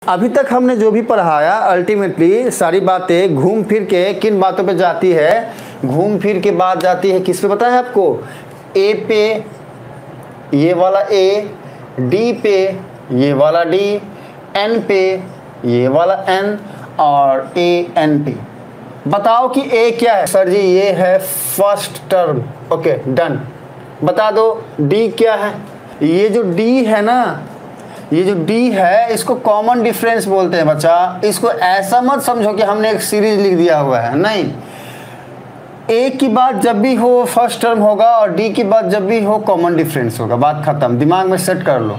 अभी तक हमने जो भी पढ़ाया अल्टीमेटली सारी बातें घूम फिर के किन बातों पे जाती है, घूम फिर के बात जाती है किस पे पता है आपको? ए पे ये वाला ए, डी पे ये वाला डी, एन पे ये वाला एन और ए एन पे। बताओ कि ए क्या है? सर जी ये है फर्स्ट टर्म। Okay done. बता दो डी क्या है? ये जो डी है ना, ये जो डी है इसको कॉमन डिफरेंस बोलते हैं बच्चा। इसको ऐसा मत समझो कि हमने एक सीरीज लिख दिया हुआ है, नहीं। ए की बात जब भी हो फर्स्ट टर्म होगा और डी की बात जब भी हो कॉमन डिफरेंस होगा। बात खत्म, दिमाग में सेट कर लो।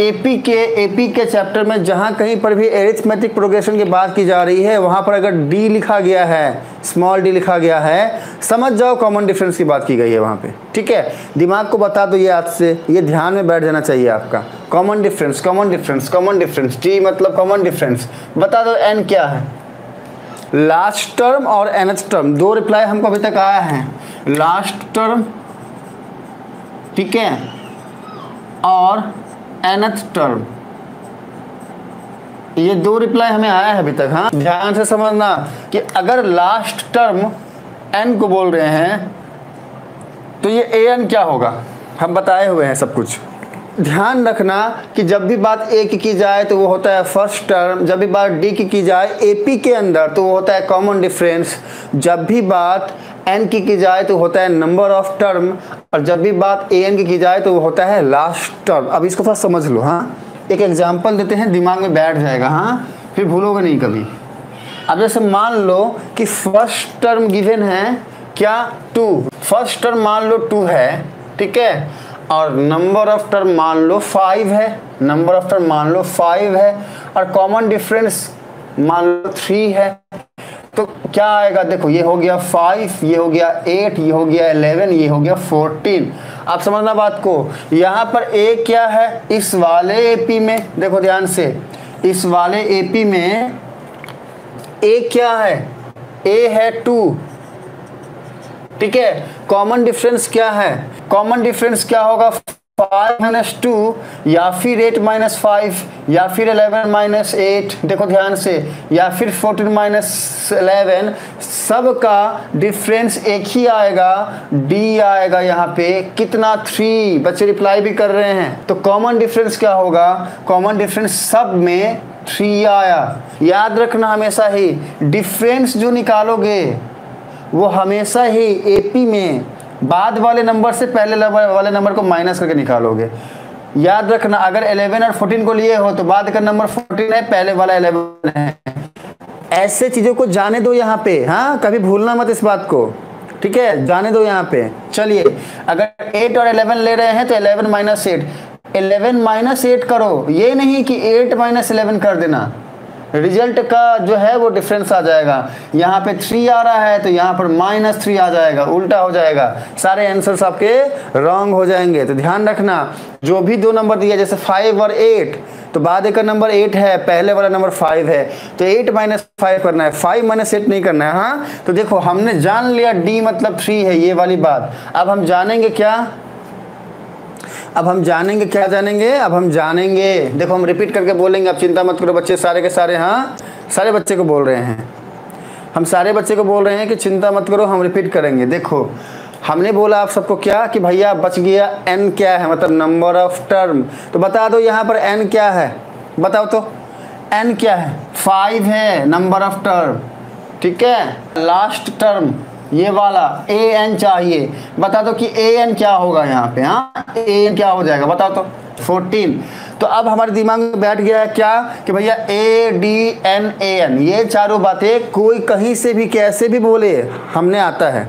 एपी के चैप्टर में जहाँ कहीं पर भी एरिथमेटिक प्रोग्रेशन की बात की जा रही है वहाँ पर अगर डी लिखा गया है, स्मॉल डी लिखा गया है, समझ जाओ कॉमन डिफरेंस की बात की गई है वहाँ पे। ठीक है, दिमाग को बता दो ये आज से, ये ध्यान में बैठ जाना चाहिए आपका। Common difference, common difference, common difference, D मतलब कॉमन डिफरेंस। बता दो एन क्या है? लास्ट टर्म और nth टर्म, दो रिप्लाई हमको अभी तक आया है। लास्ट टर्म, ठीक है, और nth टर्म, ये दो रिप्लाई हमें आया है अभी तक। हाँ ध्यान से समझना कि अगर लास्ट टर्म n को बोल रहे हैं तो ये an क्या होगा, हम बताए हुए हैं सब कुछ। ध्यान रखना कि जब भी बात ए की जाए तो वो होता है फर्स्ट टर्म, जब भी बात डी की जाए एपी के अंदर तो वो होता है कॉमन डिफरेंस, जब भी बात एन की जाए तो होता है नंबर ऑफ टर्म, और जब भी बात ए एन की जाए तो वो होता है लास्ट टर्म। अब इसको थोड़ा समझ लो। हाँ एक एग्जाम्पल देते हैं, दिमाग में बैठ जाएगा, हाँ फिर भूलोगे नहीं कभी। अब जैसे मान लो कि फर्स्ट टर्म गिवन है क्या? 2। फर्स्ट टर्म मान लो 2 है, ठीक है, और नंबर ऑफ टर्म मान लो 5 है, नंबर ऑफ टर्म मान लो 5 है, और कॉमन डिफरेंस मान लो 3 है। तो क्या आएगा? देखो ये हो गया 5, ये हो गया 8, ये हो गया 11, ये हो गया 14। आप समझना बात को। यहाँ पर ए क्या है? इस वाले एपी में देखो ध्यान से, इस वाले एपी में ए क्या है? ए है 2, ठीक है। कॉमन डिफरेंस क्या है? कॉमन डिफरेंस क्या होगा? 5 - 2 या फिर 8 - 5 या फिर 11 - 8, देखो ध्यान से, या फिर 14 - 11, सब का डिफरेंस एक ही आएगा, डी आएगा। यहाँ पे कितना? 3। बच्चे रिप्लाई भी कर रहे हैं। तो कॉमन डिफरेंस क्या होगा? कॉमन डिफरेंस सब में 3 आया। याद रखना हमेशा ही डिफरेंस जो निकालोगे वो हमेशा ही एपी में बाद वाले नंबर से पहले वाले नंबर को माइनस करके निकालोगे। याद रखना अगर 11 और 14 को लिए हो तो बाद का नंबर 14 है, पहले वाला 11 है। ऐसे चीजों को जाने दो यहाँ पे, हाँ कभी भूलना मत इस बात को, ठीक है, जाने दो यहाँ पे। चलिए अगर 8 और 11 ले रहे हैं तो 11 - 8, 11 - 8 करो, ये नहीं कि 8 - 11 कर देना। रिजल्ट का जो है वो डिफरेंस आ जाएगा। यहाँ पे 3 आ रहा है तो यहाँ पर -3 आ जाएगा, उल्टा हो जाएगा, सारे आंसर्स आपके रॉन्ग हो जाएंगे। तो ध्यान रखना जो भी दो नंबर दिया, जैसे 5 और 8, तो बाद का नंबर 8 है, पहले वाला नंबर 5 है, तो 8 - 5 करना है, 5 - 8 नहीं करना है। हाँ तो देखो हमने जान लिया डी मतलब 3 है, ये वाली बात। अब हम जानेंगे क्या? अब हम जानेंगे क्या? जानेंगे अब हम जानेंगे, देखो हम रिपीट करके बोलेंगे, अब चिंता मत करो बच्चे, सारे के सारे, हाँ सारे बच्चे को बोल रहे हैं, हम सारे बच्चे को बोल रहे हैं कि चिंता मत करो, हम रिपीट करेंगे। देखो हमने बोला आप सबको क्या कि भैया बच गया एन क्या है, मतलब नंबर ऑफ टर्म। तो बता दो यहाँ पर एन क्या है, बताओ तो एन क्या है? 5 है नंबर ऑफ टर्म, ठीक है। लास्ट टर्म ये वाला ए एन चाहिए, बता दो कि ए एन क्या होगा यहाँ पे? हाँ ए एन क्या हो जाएगा बताओ तो? 14। तो अब हमारे दिमाग में बैठ गया है क्या कि भैया ए डी एन ए एन, ये चारों बातें कोई कहीं से भी कैसे भी बोले हमने आता है,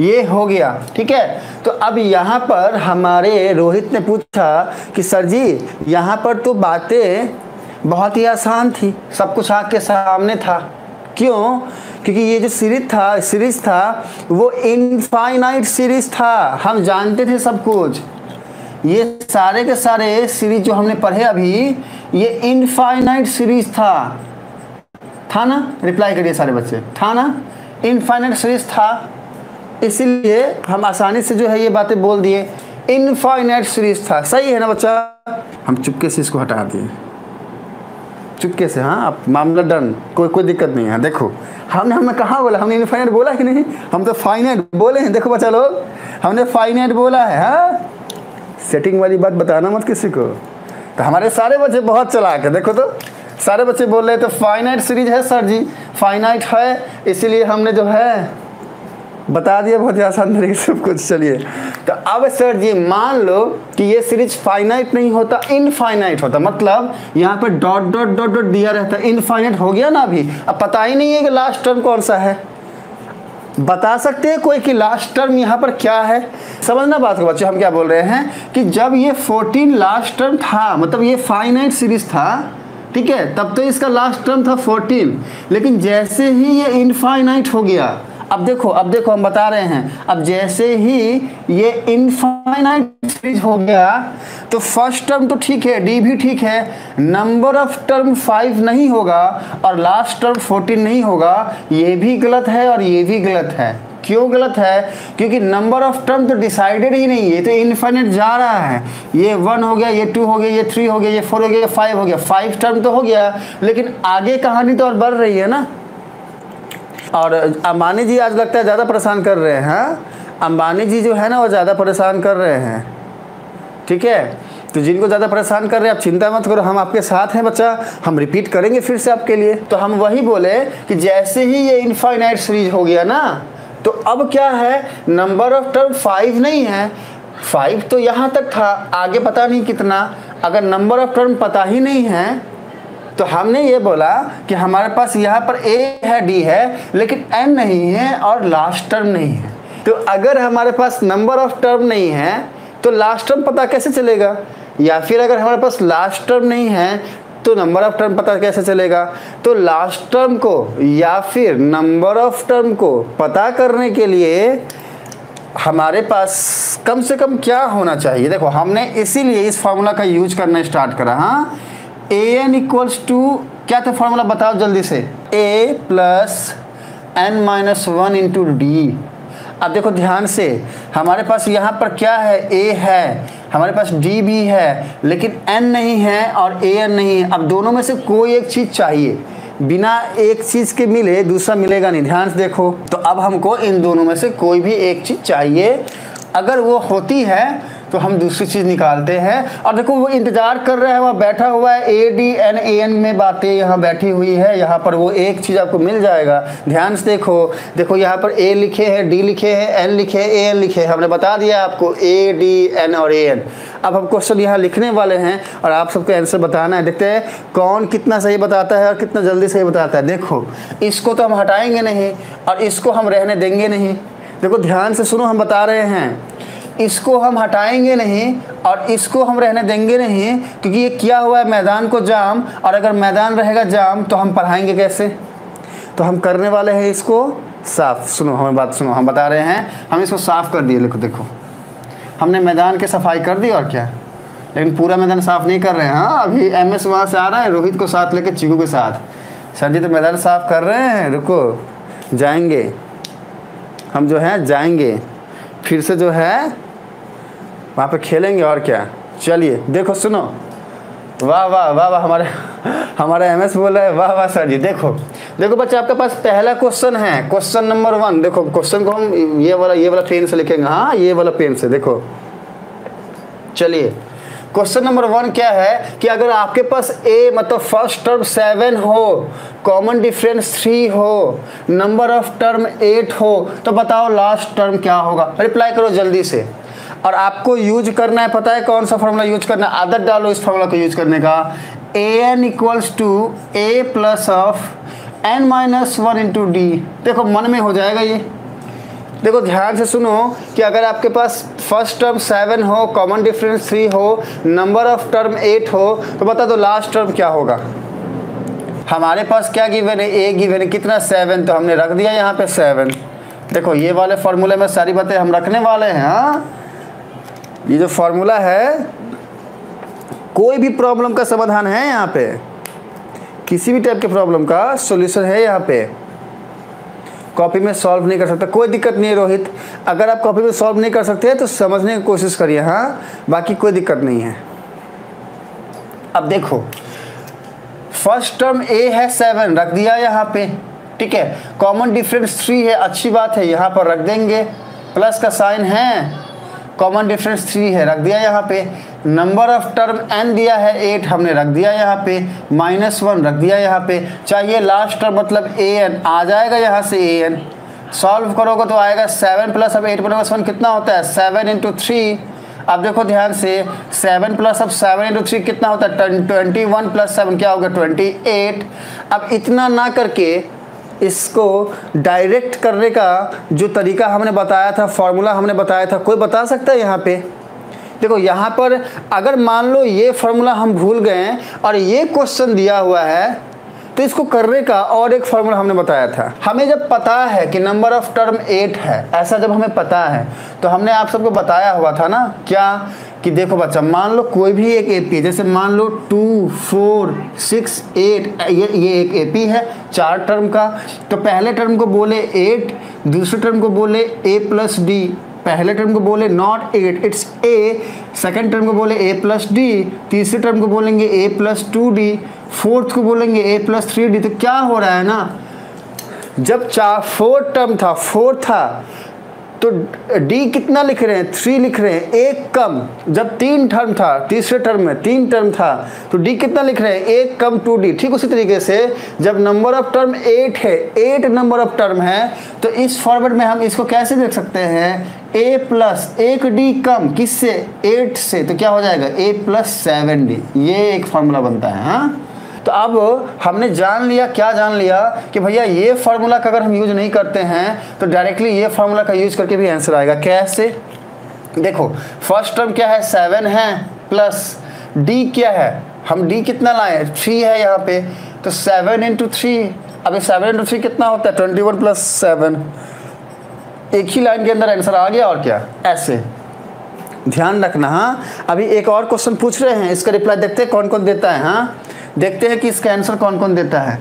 ये हो गया, ठीक है। तो अब यहाँ पर हमारे रोहित ने पूछा कि सर जी यहाँ पर तो बातें बहुत ही आसान थी, सब कुछ आँख के सामने था, क्यों? क्योंकि ये जो सीरीज था वो इनफाइनाइट सीरीज था, हम जानते थे सब कुछ। ये सारे के सारे सीरीज जो हमने पढ़े अभी, ये इनफाइनाइट सीरीज था ना? रिप्लाई करिए सारे बच्चे, था ना? इनफाइनाइट सीरीज था, इसीलिए हम आसानी से जो है ये बातें बोल दिए, इनफाइनाइट सीरीज था। सही है ना बच्चा? हम चुपके से इसको हटा दिए। चुपके से, हाँ आप मामला डन, कोई दिक्कत नहीं है। देखो हमने कहाँ बोला, हमने इनफाइनाइट बोला कि नहीं, हम तो फाइनाइट बोले हैं। देखो बच्चा लोग, हमने फाइनाइट बोला है। हाँ सेटिंग वाली बात बताना मत किसी को। तो हमारे सारे बच्चे बहुत चालाक है। देखो तो सारे बच्चे बोल रहे हैं तो फाइनाइट सीरीज है सर जी, फाइनाइट है, इसीलिए हमने जो है बता दिया बहुत ही आसान तरीके से सब कुछ। चलिए तो अब सर जी मान लो कि ये सीरीज फाइनाइट नहीं होता, इनफाइनाइट होता, मतलब यहाँ पे डॉट डॉट डॉट डॉट दिया रहता, इनफाइनाइट हो गया ना। अभी अब पता ही नहीं है कि लास्ट टर्म कौन सा है। बता सकते हैं कोई कि लास्ट टर्म यहाँ पर क्या है? समझना बात को बच्चों, हम क्या बोल रहे हैं कि जब ये 14 लास्ट टर्म था, मतलब ये फाइनाइट सीरीज था, ठीक है, तब तो इसका लास्ट टर्म था 14, लेकिन जैसे ही ये इनफाइनाइट हो गया, अब देखो हम बता रहे हैं, अब जैसे ही ये इनफाइनाइट सीरीज हो गया तो फर्स्ट टर्म तो ठीक है, डी भी ठीक है, नंबर ऑफ टर्म 5 नहीं होगा और लास्ट टर्म 14 नहीं होगा, ये भी गलत है और ये भी गलत है। क्यों गलत है? क्योंकि नंबर ऑफ टर्म तो डिसाइडेड ही नहीं है, तो इनफाइनाइट जा रहा है। ये 1 हो गया, ये 2 हो गया, ये 3 हो गया, ये 4 हो गया, ये 5 हो गया, 5 टर्म तो हो गया, लेकिन आगे कहानी तो और बढ़ रही है ना। और अंबानी जी आज लगता है ज़्यादा परेशान कर रहे हैं। हाँ अंबानी जी जो है ना वो ज़्यादा परेशान कर रहे हैं, ठीक है। तो जिनको ज़्यादा परेशान कर रहे हैं आप चिंता मत करो, हम आपके साथ हैं बच्चा, हम रिपीट करेंगे फिर से आपके लिए। तो हम वही बोले कि जैसे ही ये इनफाइनाइट सीरीज हो गया ना, तो अब क्या है, नंबर ऑफ टर्म 5 नहीं है, 5 तो यहाँ तक था, आगे पता नहीं कितना। अगर नंबर ऑफ टर्म पता ही नहीं है तो हमने ये बोला कि हमारे पास यहाँ पर ए है, डी है, लेकिन एन नहीं है और लास्ट टर्म नहीं है। तो अगर हमारे पास नंबर ऑफ टर्म नहीं है तो लास्ट टर्म पता कैसे चलेगा? या फिर अगर हमारे पास लास्ट टर्म नहीं है तो नंबर ऑफ टर्म पता कैसे चलेगा? तो लास्ट टर्म को या फिर नंबर ऑफ टर्म को पता करने के लिए हमारे पास कम से कम क्या होना चाहिए? देखो हमने इसीलिए इस फॉर्मूला का यूज करना स्टार्ट करा। हाँ an इक्वल्स टू क्या था फॉर्मूला, बताओ जल्दी से, a plus n-1 into D. अब देखो ध्यान से, हमारे पास यहाँ पर क्या है, a है, हमारे पास d भी है, लेकिन n नहीं है और an नहीं है। अब दोनों में से कोई एक चीज़ चाहिए, बिना एक चीज़ के मिले दूसरा मिलेगा नहीं। ध्यान से देखो, तो अब हमको इन दोनों में से कोई भी एक चीज़ चाहिए, अगर वो होती है तो हम दूसरी चीज़ निकालते हैं। और देखो वो इंतज़ार कर रहा है, वहाँ बैठा हुआ है, ADNAN में बातें यहाँ बैठी हुई है, यहाँ पर वो एक चीज़ आपको मिल जाएगा। ध्यान से देखो यहाँ पर A लिखे हैं, D लिखे हैं, N लिखे हैं, AN लिखे हैं, हमने बता दिया आपको ADN और AN। अब हम क्वेश्चन यहाँ लिखने वाले हैं और आप सबको आंसर बताना है। देखते हैं कौन कितना सही बताता है और कितना जल्दी सही बताता है। देखो इसको तो हम हटाएंगे नहीं और इसको हम रहने देंगे नहीं। देखो ध्यान से सुनो, हम बता रहे हैं, इसको हम हटाएंगे नहीं और इसको हम रहने देंगे नहीं, क्योंकि ये किया हुआ है मैदान को जाम, और अगर मैदान रहेगा जाम तो हम पढ़ाएंगे कैसे? तो हम करने वाले हैं इसको साफ। सुनो हमें बात सुनो, हम बता रहे हैं, हम इसको साफ कर दिए। देखो हमने मैदान की सफाई कर दी और क्या, लेकिन पूरा मैदान साफ नहीं कर रहे हैं। हाँ अभी MS वहाँ से आ रहा है, रोहित को साथ लेके, चीकू के साथ। सर जी तो मैदान साफ कर रहे हैं, रुको जाएंगे हम, जो है जाएंगे फिर से, जो है वहाँ पे खेलेंगे और क्या। चलिए देखो सुनो, वाह वाह वाह वाह, हमारा MS बोल रहा है, वाह वाह सर जी। देखो बच्चे आपके पास पहला क्वेश्चन है, क्वेश्चन नंबर 1। देखो क्वेश्चन को हम ये वाला पेन से लिखेंगे। हाँ ये वाला पेन से देखो। चलिए क्वेश्चन नंबर 1 क्या है कि अगर आपके पास A मतलब फर्स्ट टर्म 7 हो, कॉमन डिफरेंस 3 हो, नंबर ऑफ टर्म 8 हो, तो बताओ लास्ट टर्म क्या होगा? रिप्लाई करो जल्दी से। और आपको यूज करना है, पता है कौन सा फॉर्मूला यूज करना है? आदत डालो इस फॉर्मूला को यूज करने का। an equals to a plus of n-1 into D. देखो मन में हो जाएगा ये। देखो ध्यान से सुनो कि अगर आपके पास फर्स्ट टर्म 7 हो, कॉमन डिफरेंस 3 हो, नंबर ऑफ टर्म 8 हो, तो बता दो लास्ट टर्म क्या होगा? हमारे पास क्या गिवन है? a गिवन है कितना? 7, तो हमने रख दिया यहाँ पे 7। देखो ये वाले फॉर्मूले में सारी बातें हम रखने वाले हैं। हाँ ये जो फॉर्मूला है, कोई भी प्रॉब्लम का समाधान है यहाँ पे, किसी भी टाइप के प्रॉब्लम का सॉल्यूशन है यहाँ पे। कॉपी में सॉल्व नहीं कर सकते, कोई दिक्कत नहीं है रोहित, अगर आप कॉपी में सॉल्व नहीं कर सकते तो समझने की कोशिश करिए। हाँ बाकी कोई दिक्कत नहीं है। अब देखो फर्स्ट टर्म a है 7 रख दिया यहाँ पे, ठीक है। कॉमन डिफरेंस 3 है, अच्छी बात है, यहाँ पर रख देंगे, प्लस का साइन है, कॉमन डिफरेंस 3 है, रख दिया यहाँ पे। नंबर ऑफ टर्म n दिया है 8, हमने रख दिया यहाँ पे, -1 रख दिया यहाँ पे। चाहिए लास्ट टर्म मतलब an, आ जाएगा यहाँ से an, सॉल्व करोगे तो आएगा 7 प्लस अब 8 प्लस 1 कितना होता है 7 इंटू 3। अब देखो ध्यान से 7 प्लस अब 7 इंटू 3 कितना होता है 21 प्लस 7 क्या होगा 28। अब इतना ना करके इसको डायरेक्ट करने का जो तरीका हमने बताया था, फॉर्मूला हमने बताया था, कोई बता सकता है यहाँ पे? देखो यहाँ पर अगर मान लो ये फॉर्मूला हम भूल गए और ये क्वेश्चन दिया हुआ है तो इसको करने का और एक फॉर्मूला हमने बताया था। हमें जब पता है कि नंबर ऑफ टर्म 8 है, ऐसा जब हमें पता है तो हमने आप सबको बताया हुआ था ना क्या कि देखो बच्चा मान लो कोई भी एक एपी, जैसे मान लो 2 4 6 8, ये एक एपी है 4 टर्म का। तो पहले टर्म को बोले 8, दूसरे टर्म को बोले a प्लस डी, पहले टर्म को बोले not 8 it's a, second term को बोले a प्लस डी, तीसरे टर्म को बोलेंगे a प्लस 2d, फोर्थ को बोलेंगे a प्लस 3d। तो क्या हो रहा है ना, जब 4 टर्म था 4 था तो d कितना लिख रहे हैं 3 लिख रहे हैं, एक कम। जब 3 टर्म था, तीसरे टर्म में 3 टर्म था तो d कितना लिख रहे हैं, एक कम 2d। ठीक उसी तरीके से जब नंबर ऑफ टर्म 8 है, 8 नंबर ऑफ टर्म है, तो इस फॉर्मेट में हम इसको कैसे देख सकते हैं, a प्लस 1d कम किससे 8 से, तो क्या हो जाएगा a प्लस 7d। ये एक फॉर्मूला बनता है। हाँ, तो अब हमने जान लिया, क्या जान लिया कि भैया ये फार्मूला का अगर हम यूज नहीं करते हैं तो डायरेक्टली ये फार्मूला का यूज करके भी आंसर आएगा। कैसे? देखो फर्स्ट टर्म क्या है 7 है, प्लस d क्या है, हम d कितना लाए 3 है यहाँ पे, तो 7 इंटू 3, अभी 7 इंटू 3 कितना होता है 21 प्लस 7। एक ही लाइन के अंदर आंसर आ गया। और क्या, ऐसे ध्यान रखना। हाँ, अभी एक और क्वेश्चन पूछ रहे हैं, इसका रिप्लाई देखते हैं कौन कौन देता है। हाँ, देखते हैं कि इसका आंसर कौन कौन देता है।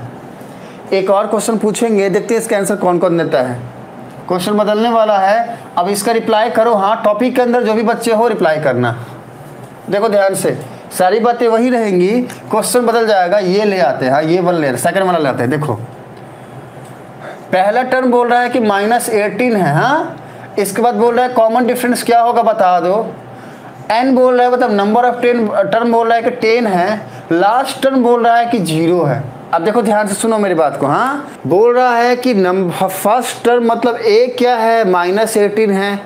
एक और क्वेश्चन पूछेंगे, देखते हैं इसका आंसर कौन कौन देता है। क्वेश्चन बदलने वाला है, अब इसका रिप्लाई करो। हाँ, टॉपिक के अंदर जो भी बच्चे हो रिप्लाई करना। देखो ध्यान से, सारी बातें वही रहेंगी, क्वेश्चन बदल जाएगा। ये ले आते हैं, हाँ ये बदल ले, सेकंड वाला ले आते हैं। देखो पहला टर्म बोल रहा है कि -18 है। हाँ, इसके बाद बोल रहा है कॉमन डिफरेंस क्या होगा बता दो। n बोल रहा है, मतलब नंबर ऑफ टर्म बोल रहा है कि 10 है, लास्ट टर्म बोल रहा है कि 0 है। अब देखो ध्यान से सुनो मेरी बात को। हाँ, बोल रहा है कि फर्स्ट टर्म मतलब a क्या है -18 है,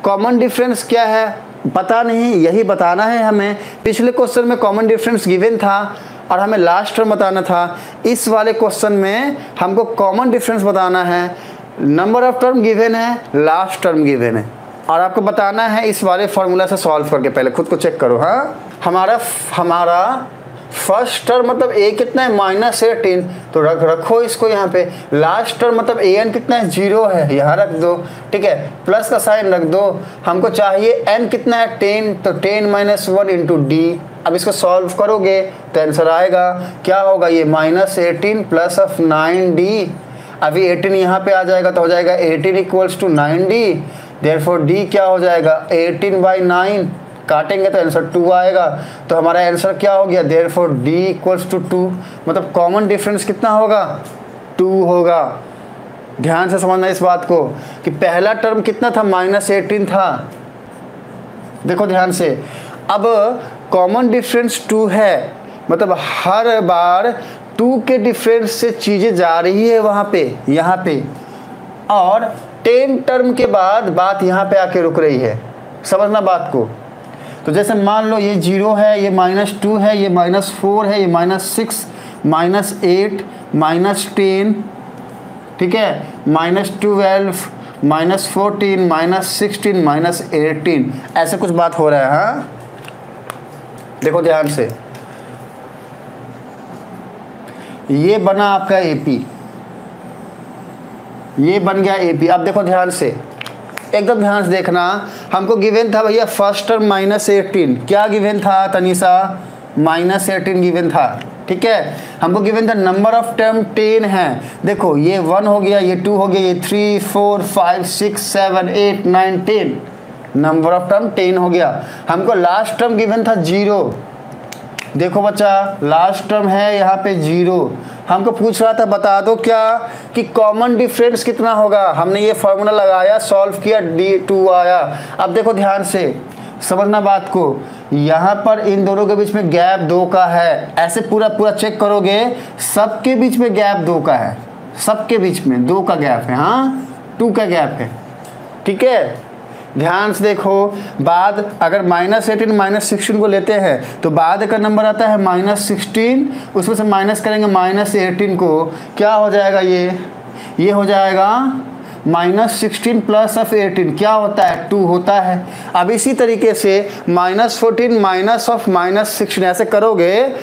कॉमन डिफरेंस क्या है पता नहीं, यही बताना है हमें। पिछले क्वेश्चन में कॉमन डिफरेंस गिवन था और हमें लास्ट टर्म बताना था। इस वाले क्वेश्चन में हमको कॉमन डिफरेंस बताना है, नंबर ऑफ टर्म गिवन है, लास्ट टर्म गिवन है, और आपको बताना है इस वाले फॉर्मूला से सॉल्व करके। पहले खुद को चेक करो। हाँ, हमारा फर्स्ट टर्म मतलब a कितना है -18, तो रखो इसको यहाँ पे। लास्ट टर्म मतलब an कितना है 0 है, यहाँ रख दो। ठीक है, प्लस का साइन रख दो। हमको चाहिए n कितना है 10, तो 10 - 1 इंटू d। अब इसको सॉल्व करोगे तो आंसर आएगा क्या होगा, ये -18 प्लस ऑफ 9d। अभी 18 यहाँ पे आ जाएगा तो हो जाएगा 18 equals to 9d। Therefore d क्या हो जाएगा 18/9, काटेंगे तो आंसर 2 आएगा। तो हमारा आंसर क्या हो गया, देयरफॉर d इक्वल्स टू 2, मतलब कॉमन डिफरेंस कितना होगा 2 होगा। ध्यान से समझना इस बात को कि पहला टर्म कितना था -18 था। देखो ध्यान से, अब कॉमन डिफरेंस 2 है, मतलब हर बार 2 के डिफरेंस से चीज़ें जा रही है वहाँ पे, यहाँ पे, और 10 टर्म के बाद बात यहाँ पे आके रुक रही है। समझना बात को। तो जैसे मान लो ये 0 है, ये -2 है, ये -4 है, ये -6, -8, -10, ठीक है, -12, -14, -16, -18, ऐसे कुछ बात हो रहा है। हाँ, देखो ध्यान से, ये बना आपका एपी, ये बन गया एपी। अब देखो ध्यान से, एकदम ध्यान से देखना। हमको गिवन था भैया फर्स्ट टर्म -18, क्या गिवन था तनीसा, -18 गिवन था। ठीक है, हमको गिवन था नंबर ऑफ टर्म 10 है। देखो ये 1 हो गया, ये 2 हो गया, ये 3 4 5 6 7 8 9 10, नंबर ऑफ टर्म 10 हो गया। हमको लास्ट टर्म गिवन था 0, देखो बच्चा लास्ट टर्म है यहाँ पे 0, हमको पूछ रहा था बता दो क्या कि कॉमन डिफरेंस कितना होगा। हमने ये फॉर्मूला लगाया, सॉल्व किया, D2 आया। अब देखो ध्यान से समझना बात को, यहाँ पर इन दोनों के बीच में गैप 2 का है। ऐसे पूरा पूरा चेक करोगे, सबके बीच में गैप 2 का है, सबके बीच में 2 का गैप है, हाँ 2 का गैप है, ठीक है। ध्यान से देखो, बाद अगर -18 -16 को लेते हैं तो बाद का नंबर आता है -16, उसमें से माइनस करेंगे -18 को, क्या हो जाएगा ये हो जाएगा -16 प्लस ऑफ 18 क्या होता है 2 होता है। अब इसी तरीके से -14 माइनस ऑफ -16 ऐसे करोगे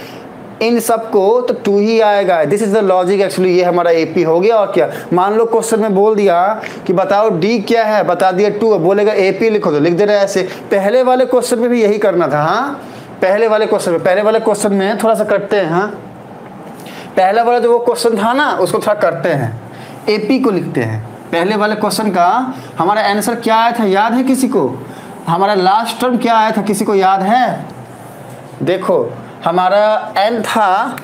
इन सबको तो 2 ही आएगा। This is the logic actually. ये हमारा एपी हो गया। और क्या, मान लो क्वेश्चन में बोल दिया कि बताओ डी क्या है, बता दिया 2, बोलेगा एपी लिखो तो लिख दे रहे ऐसे। पहले वाले क्वेश्चन में भी यही करना था, हाँ पहले वाले क्वेश्चन में थोड़ा सा करते हैं, हाँ पहले वाला जो वो क्वेश्चन था ना उसको थोड़ा करते हैं, एपी को लिखते हैं। पहले वाले क्वेश्चन का हमारा आंसर क्या आया था याद है किसी को? हमारा लास्ट टर्म क्या आया था किसी को याद है? देखो हमारा n था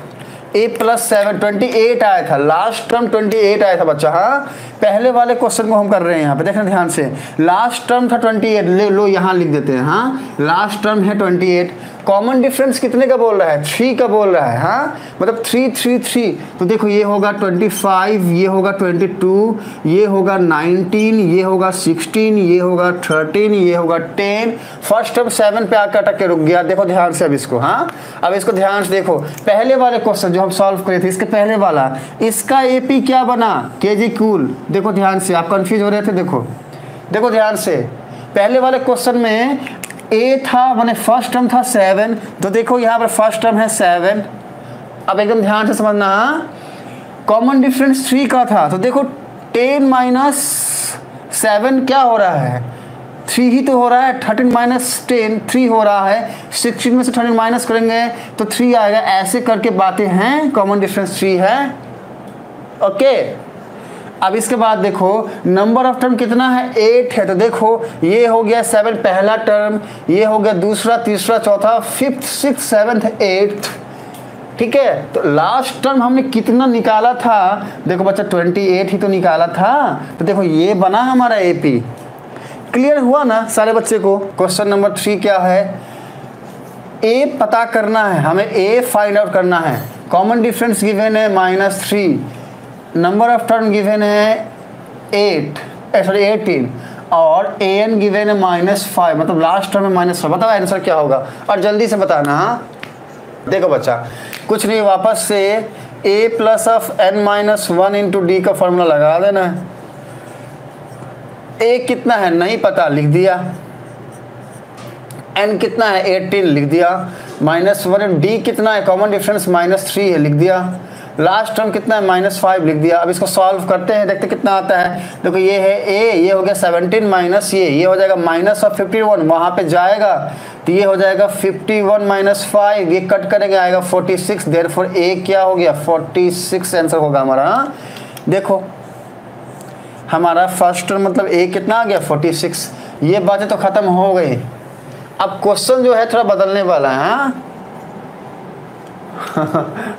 a+7 28 आया था, लास्ट टर्म 28 आया था बच्चा। हाँ पहले वाले क्वेश्चन को हम कर रहे हैं यहाँ पे, देखना ध्यान से। लास्ट टर्म था 28, ले लो यहाँ लिख देते हैं, हाँ लास्ट टर्म है 28। कॉमन डिफरेंस कितने का बोल रहा है? 3 का बोल रहा है, हाँ मतलब 3 3 3। तो देखो ये होगा 25, ये होगा 22, ये होगा 19, ये होगा 16, ये होगा 13, ये होगा 10। फर्स्ट टर्म 7 पे आकर अटक के रुक गया। देखो ध्यान से अब इसको, हाँ अब इसको ध्यान से देखो। पहले वाले क्वेश्चन जो हम सॉल्व करे थे इसके पहले वाला, इसका एपी क्या बना? KG cool. देखो ध्यान से, आप कंफ्यूज हो रहे थे, देखो ध्यान से। पहले वाले क्वेश्चन में ए था माने फर्स्ट टर्म था 7, तो देखो यहाँ पर फर्स्ट टर्म है 7। अब एकदम ध्यान से समझना, कॉमन डिफरेंस 3 का था, तो देखो 10 - 7 क्या हो रहा है? 3 ही तो हो रहा है। 13 - 10 3 हो रहा है। 16 में से 13 माइनस करेंगे तो 3 आएगा। ऐसे करके बातें हैं, कॉमन डिफरेंस 3 है, ओके। अब इसके बाद देखो नंबर ऑफ टर्म कितना है? 8 है। तो देखो ये हो गया 7 पहला टर्म, ये हो गया दूसरा, तीसरा, चौथा, 5th 6th 7th 8th, ठीक है। तो लास्ट टर्म हमने कितना निकाला था? देखो बच्चा 28 ही तो निकाला था। तो देखो ये बना हमारा एपी। क्लियर हुआ ना सारे बच्चे को? क्वेश्चन नंबर 3 क्या है? ए पता करना है हमें, ए फाइंड आउट करना है। कॉमन डिफरेंस गिवन है -3, नंबर ऑफ टर्म गिवन है 18 और an गिवन है -5, मतलब लास्ट टर्म में -5। बताओ आंसर क्या होगा और जल्दी से बताना। हाँ देखो बच्चा कुछ नहीं, वापस से a plus of n-1 into D का फॉर्मूला लगा देना है। a कितना है नहीं पता, लिख दिया। n कितना है 18, लिख दिया। -1 d कितना है, कॉमन डिफरेंस -3 है, लिख दिया। लास्ट टर्म कितना है -5, लिख दिया। अब इसको सॉल्व करते हैं, देखते कितना आता है। देखो ये है a, ये हो गया 17 माइनस ये हो जाएगा -51, वहाँ पे जाएगा तो ये हो जाएगा 51 - 5, ये कट करेंगे आएगा 46। देयरफॉर a क्या हो गया 46 आंसर होगा हमारा। देखो हमारा फर्स्ट टर्म मतलब a कितना आ गया 46। ये बातें तो खत्म हो गई। अब क्वेश्चन जो है थोड़ा बदलने वाला है, हाँ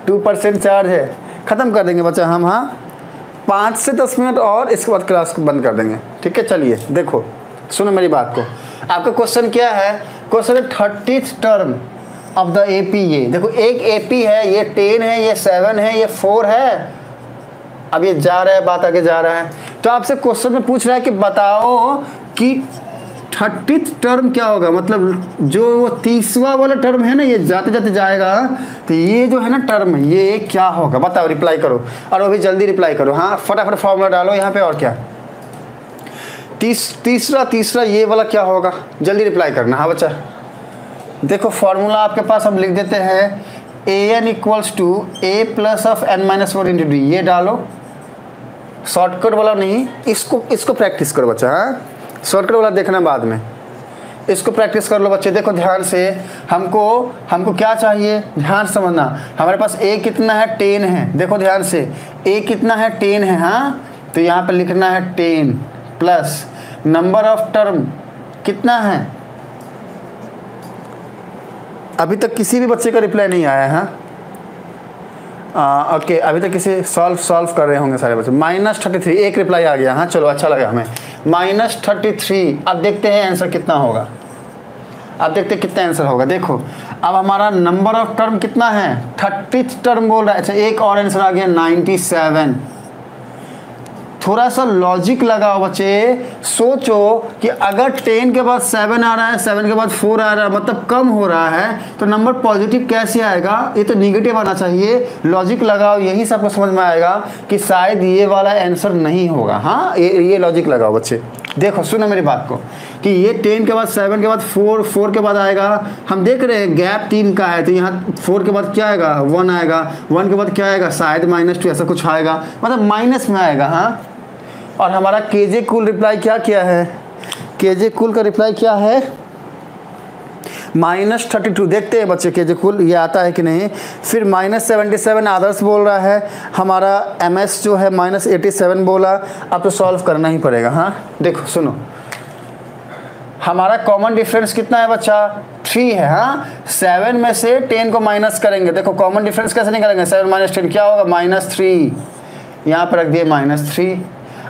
2% चार्ज है, खत्म कर देंगे बच्चा हम। हाँ 5 से 10 मिनट और, इसके बाद क्लास को बंद कर देंगे, ठीक है। चलिए देखो सुनो मेरी बात को। आपका क्वेश्चन क्या है? क्वेश्चन है 30th term of the AP. ये देखो एक एपी है, ये 10 है, ये 7 है, ये 4 है। अब ये जा रहा है, बात आगे जा रहा है। तो आपसे क्वेश्चन में पूछ रहा है कि बताओ कि 30th टर्म क्या होगा, मतलब जो वो 30वां वाला टर्म है ना, ये जाते जाते जाएगा, तो ये जो है ना टर्म, ये क्या होगा बताओ। रिप्लाई करो और वो भी जल्दी रिप्लाई करो। हाँ फटाफट फॉर्मूला डालो यहाँ पे। और क्या तीसरा ये वाला क्या होगा, जल्दी रिप्लाई करना। हाँ बच्चा देखो फॉर्मूला आपके पास हम लिख देते हैं, an = a plus of n-1 into D. ये डालो, शॉर्टकट वाला नहीं, इसको प्रैक्टिस करो बच्चा। हाँ शॉर्टकट वाला देखना बाद में, इसको प्रैक्टिस कर लो बच्चे। देखो ध्यान से, हमको क्या चाहिए, ध्यान समझना। हमारे पास a कितना है 10 है। देखो ध्यान से a कितना है 10 है, हाँ तो यहाँ पे लिखना है 10 प्लस नंबर ऑफ टर्म कितना है अभी तक किसी भी बच्चे का रिप्लाई नहीं आया है। ओके, अभी तक किसी सॉल्व कर रहे होंगे सारे बच्चे। -33, एक रिप्लाई आ गया। हाँ चलो, अच्छा लगा हमें। -33। अब देखते हैं आंसर कितना होगा। अब देखते हैं कितना आंसर होगा। देखो अब हमारा नंबर ऑफ टर्म कितना है, 30 टर्म बोल रहा है। अच्छा, एक और आंसर आ गया 97। थोड़ा सा लॉजिक लगाओ बच्चे, सोचो कि अगर 10 के बाद 7 आ रहा है, 7 के बाद 4 आ रहा है, मतलब कम हो रहा है, तो नंबर पॉजिटिव कैसे आएगा? ये तो निगेटिव आना चाहिए। लॉजिक लगाओ, यही सबको समझ में आएगा कि शायद ये वाला आंसर नहीं होगा। हाँ, ये लॉजिक लगाओ बच्चे। देखो सुनो मेरी बात को, कि ये 10 के बाद 7 के बाद 4 के बाद आएगा। हम देख रहे हैं गैप 3 का है, तो यहाँ 4 के बाद क्या आएगा, 1 आएगा। 1 के बाद क्या आएगा, शायद -2 ऐसा कुछ आएगा, मतलब माइनस में आएगा। हाँ, और हमारा केजे कूल रिप्लाई क्या किया है, केजे कूल का रिप्लाई क्या है, -32। देखते हैं बच्चे केजे कूल ये आता है कि नहीं। फिर -77 आदर्श बोल रहा है। हमारा एमएस जो है -87 बोला। अब तो सॉल्व करना ही पड़ेगा। हाँ देखो सुनो, हमारा कॉमन डिफरेंस कितना है बच्चा, 3 है। हाँ, 7 में से 10 को माइनस करेंगे। देखो कॉमन डिफरेंस कैसे निकालेंगे, 7 - 10 क्या होगा, -3। यहाँ पर रख दिए -3।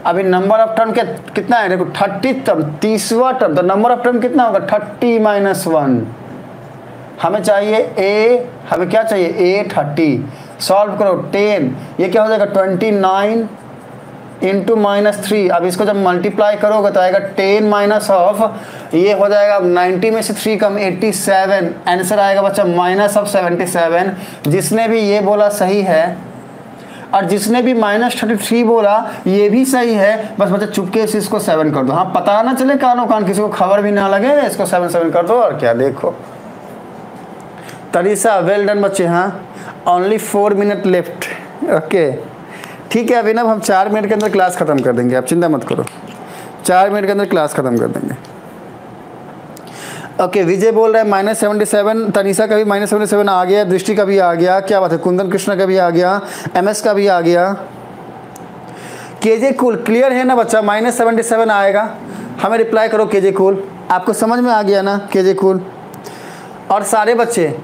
अभी नंबर ऑफ टर्म कितना है, देखो 30 टर्म, 30वां टर्म, तो नंबर ऑफ टर्म कितना होगा, 30 - 1। हमें चाहिए ए, हमें क्या चाहिए, ए 30। सॉल्व करो 10, ये क्या हो जाएगा 29 इंटू -3। अब इसको जब मल्टीप्लाई करोगे तो आएगा 10 माइनस ऑफ, ये हो जाएगा 90 में से 3 कम 87। आंसर आएगा बच्चा -77। जिसने भी ये बोला सही है, और जिसने भी -33 बोला ये भी सही है। बस बच्चा चुपके से इसको 7 कर दो। हाँ, पता ना चले कानों कान, किसी को खबर भी ना लगे, इसको 7 कर दो और क्या। देखो तरीसा, वेल डन बच्चे। हाँ, ओनली 4 मिनट लेफ्ट। ओके ठीक है अभिनव, हम 4 मिनट के अंदर क्लास ख़त्म कर देंगे, आप चिंता मत करो, 4 मिनट के अंदर क्लास ख़त्म कर देंगे। ओके विजय बोल रहे हैं -77, तनीषा का भी -77 आ गया, दृष्टि का भी आ गया, क्या बात है, कुंदन कृष्ण का भी आ गया, एमएस का भी आ गया। केजे कूल क्लियर है ना बच्चा, -77 आएगा। हमें रिप्लाई करो केजे कूल, आपको समझ में आ गया ना केजे कूल। और सारे बच्चे,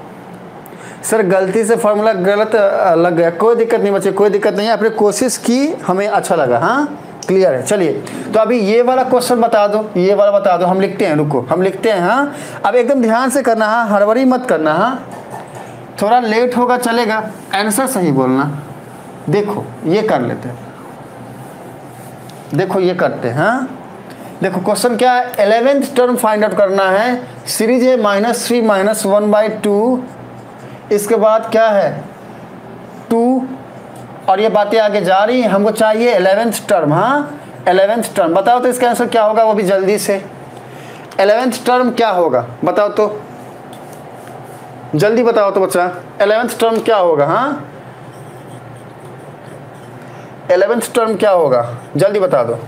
सर गलती से फॉर्मूला गलत लग गया, कोई दिक्कत नहीं बच्चे, कोई दिक्कत नहीं है, आपने कोशिश की, हमें अच्छा लगा। हाँ क्लियर है। चलिए तो अभी ये वाला क्वेश्चन बता दो, ये वाला बता दो, हम लिखते हैं, रुको हम लिखते हैं। हाँ अब एकदम ध्यान से करना, हाँ हड़बड़ी मत करना। हाँ थोड़ा लेट होगा चलेगा, आंसर सही बोलना। देखो ये कर लेते हैं, देखो ये करते हैं। हाँ देखो क्वेश्चन क्या है, 11th टर्म फाइंड आउट करना है। सीरीज है -3 - 1/2, इसके बाद क्या है 2, और ये बातें आगे जा रही हैं। हमको चाहिए 11th टर्म। हाँ 11th टर्म बताओ तो इसका आंसर क्या होगा, वो भी जल्दी से। 11th टर्म क्या होगा बताओ तो, जल्दी बताओ तो बच्चा, 11th टर्म क्या होगा। हाँ 11th टर्म क्या होगा, जल्दी बता दो।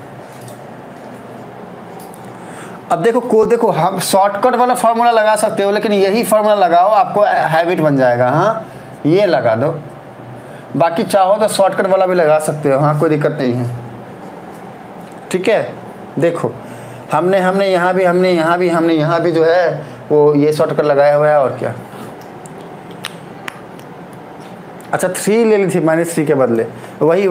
अब देखो हम शॉर्टकट वाला फार्मूला लगा सकते हो, लेकिन यही फार्मूला लगाओ, आपको हैबिट बन जाएगा। हाँ ये लगा दो, बाकी चाहो तो शॉर्टकट वाला भी लगा सकते हो। हाँ कोई दिक्कत नहीं है, ठीक है। देखो हमने यहाँ भी, हमने यहाँ भी जो है वो ये शॉर्टकट लगाया हुआ है, और क्या। अच्छा 3 ले ली थी -3 के बदले, वही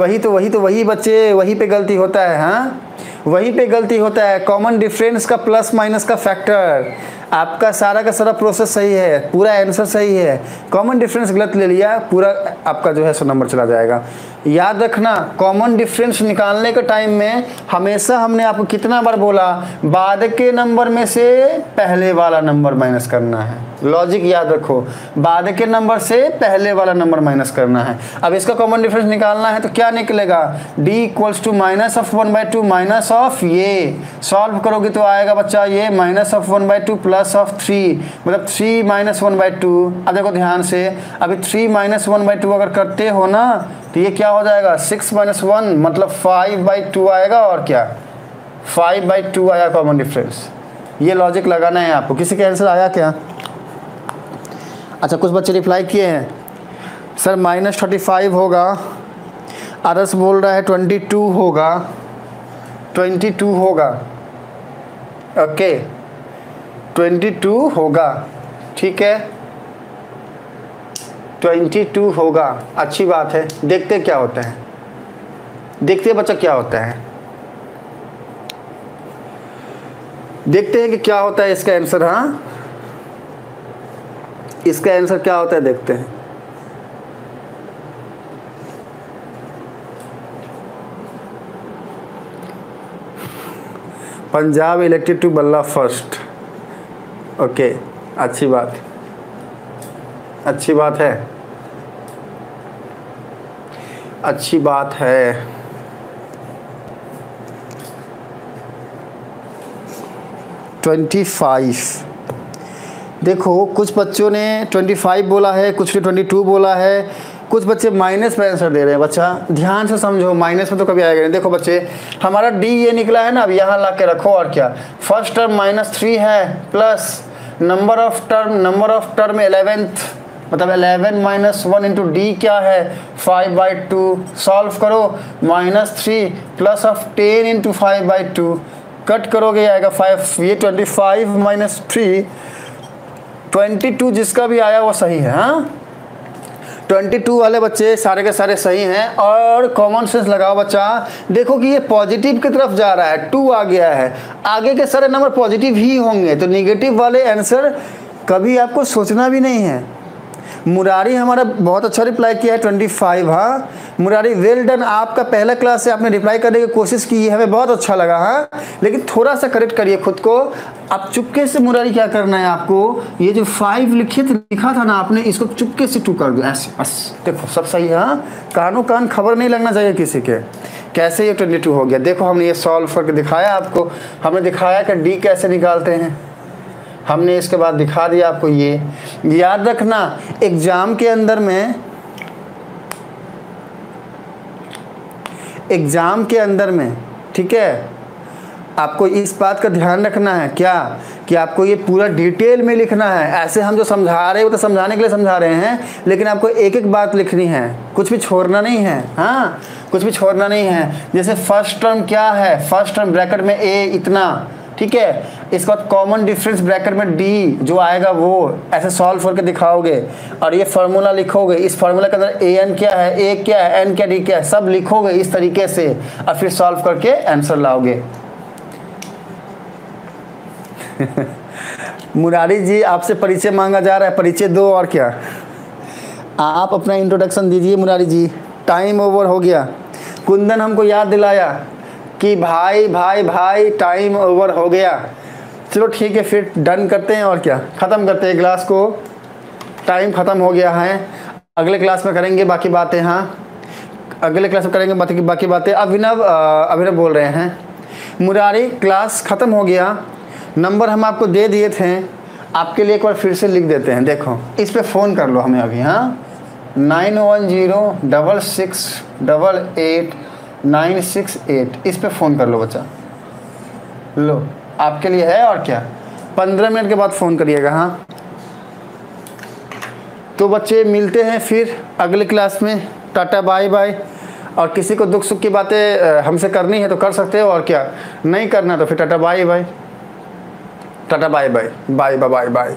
बच्चे, वही पे गलती होता है। हाँ वहीं पे गलती होता है, कॉमन डिफरेंस का प्लस माइनस का फैक्टर। आपका सारा का सारा प्रोसेस सही है, पूरा आंसर सही है, कॉमन डिफरेंस गलत ले लिया, पूरा आपका जो है 100 नंबर चला जाएगा। याद रखना कॉमन डिफरेंस निकालने के टाइम में हमेशा हमने आपको कितना बार बोला, बाद के नंबर में से पहले वाला नंबर माइनस करना है। लॉजिक याद रखो, बाद के नंबर से पहले वाला नंबर माइनस करना है। अब इसका कॉमन डिफरेंस निकालना है तो क्या निकलेगा, d = -1/2 माइनस ऑफ, ये सॉल्व करोगे तो आएगा बच्चा ये -1/2 प्लस ऑफ 3, मतलब 3 - 1/2। अब देखो ध्यान से, अभी 3 - 1/2 अगर करते हो ना तो ये क्या हो जाएगा 6 - 1 मतलब 5/2 आएगा, और क्या 5/2 आया कॉमन डिफरेंस। ये लॉजिक लगाना है आपको। किसी का आंसर आया क्या? अच्छा कुछ बच्चे रिप्लाई किए हैं, सर -35 होगा, आरस बोल रहा है 22 होगा, 22 होगा। ओके 22 होगा, ठीक है 22 होगा। अच्छी बात है, देखते क्या होता है, देखते बच्चा क्या होता है, देखते हैं कि क्या होता है इसका आंसर। हाँ, इसका आंसर क्या होता है देखते हैं। पंजाब इलेक्टेड टू बल्ला फर्स्ट। ओके, अच्छी बात, अच्छी बात है, अच्छी बात है। ट्वेंटी 25। देखो कुछ बच्चों ने 25 बोला है, कुछ ने 22 बोला है, कुछ बच्चे माइनस में आंसर दे रहे हैं। बच्चा ध्यान से समझो, माइनस में तो कभी आएगा नहीं। देखो बच्चे, हमारा डी ये निकला है ना, अब यहाँ ला के रखो और क्या। फर्स्ट टर्म -3 है, plus number of term 11th, मतलब 11 - 1 इंटू डी क्या है 5/2। सॉल्व करो, -3 प्लस ऑफ 10 इंटू 5/2, कट करोगे आएगा 5। ये 25 - 3 22 जिसका भी आया वो सही है। हाँ, 22 वाले बच्चे सारे के सारे सही हैं। और कॉमन सेंस लगाओ बच्चा, देखो कि ये पॉजिटिव की तरफ जा रहा है, 2 आ गया है, आगे के सारे नंबर पॉजिटिव ही होंगे, तो निगेटिव वाले आंसर कभी आपको सोचना भी नहीं है। मुरारी हमारा बहुत अच्छा रिप्लाई किया है 25। हाँ मुरारी, वेल डन, आपका पहला क्लास से आपने रिप्लाई करने की कोशिश की है, हमें बहुत अच्छा लगा। हाँ, लेकिन थोड़ा सा करेक्ट करिए खुद को। अब चुपके से मुरारी क्या करना है आपको, ये जो 5 लिखा था ना आपने, इसको चुपके से 2 कर दो ऐसे, बस। देखो सब सही है। हाँ, कानों कान खबर नहीं लगना चाहिए किसी के। कैसे ये 22 हो गया, देखो हमने ये सॉल्व करके दिखाया आपको, हमने दिखाया कि डी कैसे निकालते हैं, हमने इसके बाद दिखा दिया आपको। ये याद रखना, एग्जाम के अंदर में ठीक है, आपको इस बात का ध्यान रखना है क्या, कि आपको ये पूरा डिटेल में लिखना है। ऐसे हम जो समझा रहे हैं वो तो समझाने के लिए समझा रहे हैं, लेकिन आपको एक एक बात लिखनी है, कुछ भी छोड़ना नहीं है। हाँ, कुछ भी छोड़ना नहीं है। जैसे फर्स्ट टर्म क्या है, फर्स्ट टर्म ब्रैकेट में ए इतना, ठीक है, इसके बाद कॉमन डिफरेंस ब्रैकेट में डी जो आएगा वो ऐसे सॉल्व करके दिखाओगे, और ये फार्मूला लिखोगे। इस फार्मूला के अंदर ए एन क्या है, ए क्या है, एन क्या, डी क्या है, सब लिखोगे इस तरीके से, और फिर सॉल्व करके आंसर लाओगे। मुरारी जी, आपसे परिचय मांगा जा रहा है, परिचय दो और क्या। आप अपना इंट्रोडक्शन दीजिए मुरारी जी। टाइम ओवर हो गया। कुंदन हमको याद दिलाया कि भाई भाई भाई टाइम ओवर हो गया। चलो ठीक है, फिर डन करते हैं और क्या, ख़त्म करते हैं क्लास को। टाइम ख़त्म हो गया है, अगले क्लास में करेंगे बाकी बातें। हाँ, अगले क्लास में करेंगे बाकी बातें। अभिनव बोल रहे हैं, मुरारी क्लास ख़त्म हो गया, नंबर हम आपको दे दिए थे, आपके लिए एक बार फिर से लिख देते हैं। देखो इस पे फ़ोन कर लो हमें अभी। हाँ, 9106688968, इस पे फ़ोन कर लो बच्चा। लो, आपके लिए है और क्या, 15 मिनट के बाद फ़ोन करिएगा। हाँ, तो बच्चे मिलते हैं फिर अगले क्लास में। टाटा बाय बाय। और किसी को दुख सुख की बातें हमसे करनी है तो कर सकते हो, और क्या नहीं करना तो फिर टाटा बाय बाय। टाटा bye bye, bye bye bye.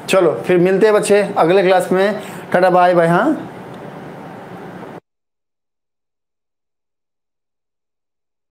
चलो फिर मिलते हैं बच्चे अगले क्लास में। टाटा बाय बाय। हाँ।